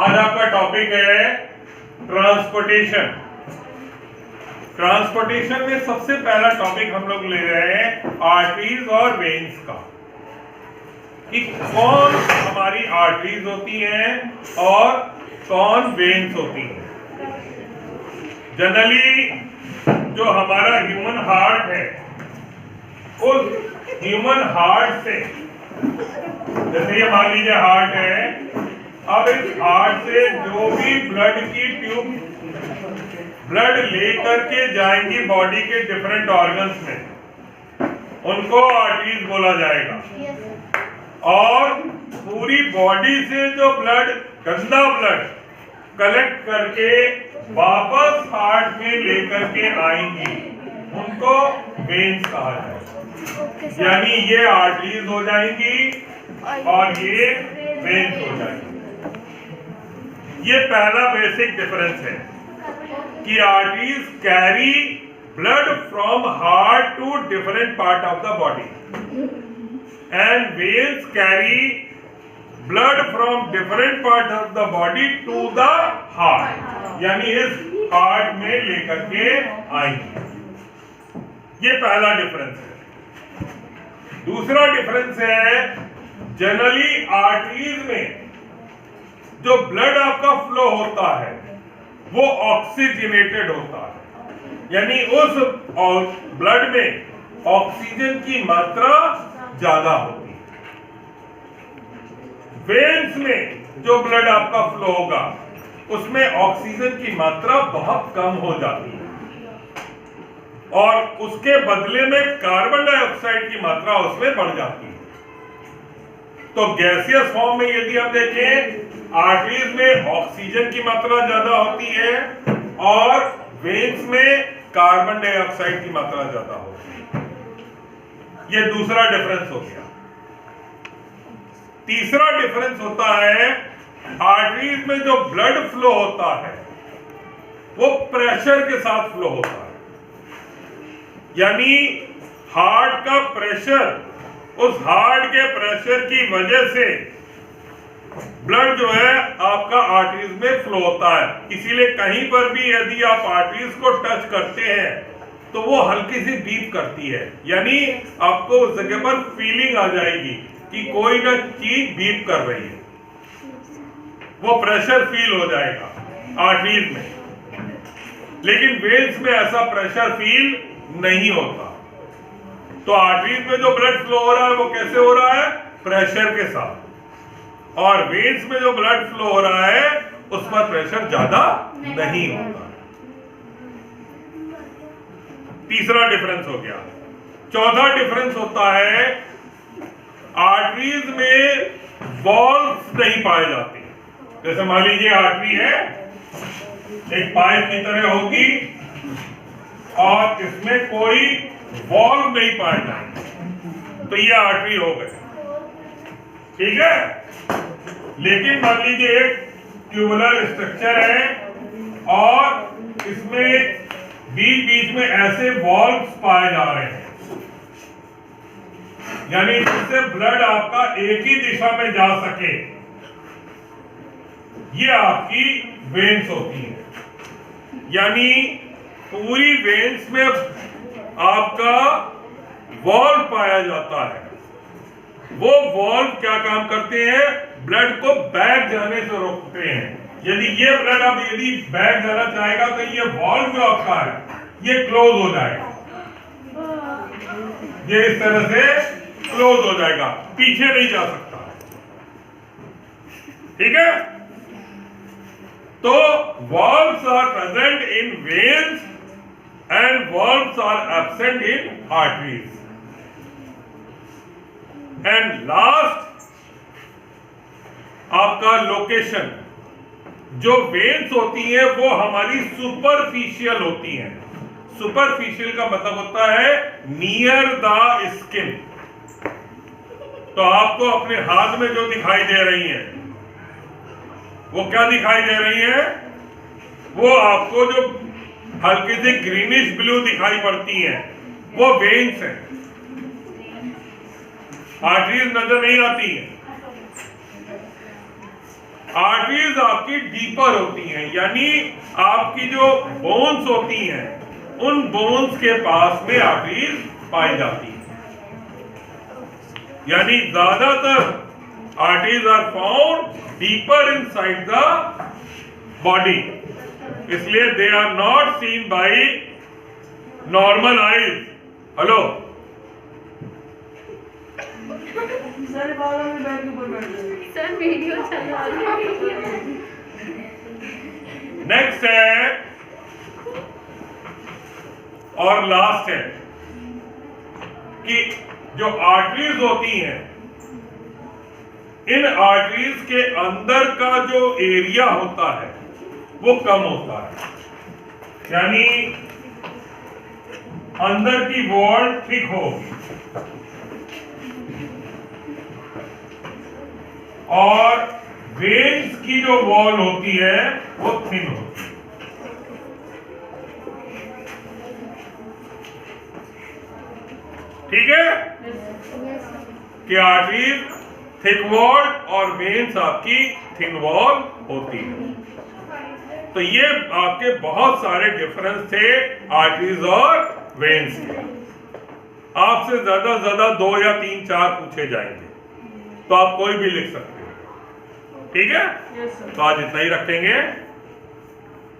आज आपका टॉपिक है ट्रांसपोर्टेशन। ट्रांसपोर्टेशन में सबसे पहला टॉपिक हम लोग ले रहे हैं आर्टरीज और वेन्स का, कि कौन हमारी आर्टरीज होती हैं और कौन वेन्स होती हैं। जनरली जो हमारा ह्यूमन हार्ट है, उस ह्यूमन हार्ट से, जैसे ये मान लीजिए हार्ट है, अब इस हार्ट से जो भी ब्लड की ट्यूब ब्लड लेकर के जाएंगी बॉडी के डिफरेंट ऑर्गन्स में, उनको आर्टरीज बोला जाएगा। और पूरी बॉडी से जो ब्लड, गंदा ब्लड कलेक्ट करके वापस हार्ट में लेकर के आएंगी, उनको वेन्स कहा जाएगा। यानी ये आर्टरीज हो जाएंगी और ये वेन्स हो जाएंगी। ये पहला बेसिक डिफरेंस है कि arteries carry blood from heart to different part of the body and veins carry blood from different part of the body to the heart, यानी इस हार्ट में लेकर के आएंगे। ये पहला डिफरेंस है। दूसरा डिफरेंस है, जनरली आर्टरीज में जो ब्लड आपका फ्लो होता है वो ऑक्सीजनेटेड होता है, यानी उस ब्लड में ऑक्सीजन की मात्रा ज्यादा होती है। वेन्स में जो ब्लड आपका फ्लो होगा उसमें ऑक्सीजन की मात्रा बहुत कम हो जाती है और उसके बदले में कार्बन डाइऑक्साइड की मात्रा उसमें बढ़ जाती है। तो गैसियस फॉर्म में यदि हम देखें, आर्टरीज में ऑक्सीजन की मात्रा ज्यादा होती है और वेन्स में कार्बन डाइऑक्साइड की मात्रा ज्यादा होती है। यह दूसरा डिफरेंस हो गया। तीसरा डिफरेंस होता है, आर्टरीज में जो ब्लड फ्लो होता है वो प्रेशर के साथ फ्लो होता है, यानी हार्ट का प्रेशर, उस हार्ट के प्रेशर की वजह से ब्लड जो है आपका आर्टरीज में फ्लो होता है। इसीलिए कहीं पर भी यदि आप आर्टरीज को टच करते हैं तो वो हल्की सी बीप करती है, यानी आपको उस जगह पर फीलिंग आ जाएगी कि कोई ना चीज बीप कर रही है, वो प्रेशर फील हो जाएगा आर्टरीज में। लेकिन वेन्स में ऐसा प्रेशर फील नहीं होता। तो आर्टरीज में जो ब्लड फ्लो हो रहा है वो कैसे हो रहा है? प्रेशर के साथ। और वेन्स में जो ब्लड फ्लो हो रहा है उस पर प्रेशर ज्यादा नहीं होता। तीसरा डिफरेंस हो गया। चौथा डिफरेंस होता है, आर्टरीज में वॉल्व्स नहीं पाए जाते। जैसे मान लीजिए आर्टरी है, एक पाइप की तरह होगी और इसमें कोई वॉल्व नहीं पाए जाएंगे, तो ये आर्टरी हो गई, ठीक है। लेकिन मान लीजिए एक ट्यूबुलर स्ट्रक्चर है और इसमें बीच बीच में ऐसे वॉल्व्स पाए जा रहे हैं, यानी जिससे ब्लड आपका एक ही दिशा में जा सके, ये आपकी वेन्स होती है। यानी पूरी वेन्स में आपका वॉल्व पाया जाता है। वो वॉल्व क्या काम करते हैं? ब्लड को बैक जाने से रोकते हैं। यदि ये ब्लड अब यदि बैक जाना चाहेगा तो ये वॉल्व जो आपका है ये क्लोज हो जाएगा, ये इस तरह से क्लोज हो जाएगा, पीछे नहीं जा सकता, ठीक है। तो valves are present in veins and valves are absent in arteries. And last, आपका लोकेशन, जो वेन्स होती हैं वो हमारी सुपरफिशियल होती हैं। सुपरफिशियल का मतलब होता है नियर द स्किन। तो आपको अपने हाथ में जो दिखाई दे रही हैं वो क्या दिखाई दे रही हैं? वो आपको जो हल्की सी ग्रीनिश ब्लू दिखाई पड़ती है वो वेन्स हैं, आर्टरीज नजर नहीं आती है। आर्टरीज आपकी डीपर होती हैं, यानी आपकी जो बोन्स होती हैं उन बोन्स के पास में आर्टरीज पाई जाती हैं, यानी ज्यादातर arteries are found deeper inside the body, इसलिए they are not seen by normal eyes. Hello sir बालों में बैठ के ऊपर बैठ गए। सर वीडियो चल रहा है। नेक्स्ट है और लास्ट है कि जो आर्टरीज होती हैं, इन आर्टरीज के अंदर का जो एरिया होता है वो कम होता है, यानी अंदर की वॉल थिक होगी और वेन्स की जो वॉल होती है वो थिन होती है। ठीक है कि आर्टरीज थिक वॉल और वेन्स आपकी थिन वॉल होती है। तो ये आपके बहुत सारे डिफरेंस थे आर्टरीज और वेन्स के। आपसे ज्यादा से ज्यादा 2 या 3 4 पूछे जाएंगे, तो आप कोई भी लिख सकते हो। ठीक है, यस सर। तो आज इतना ही रखेंगे।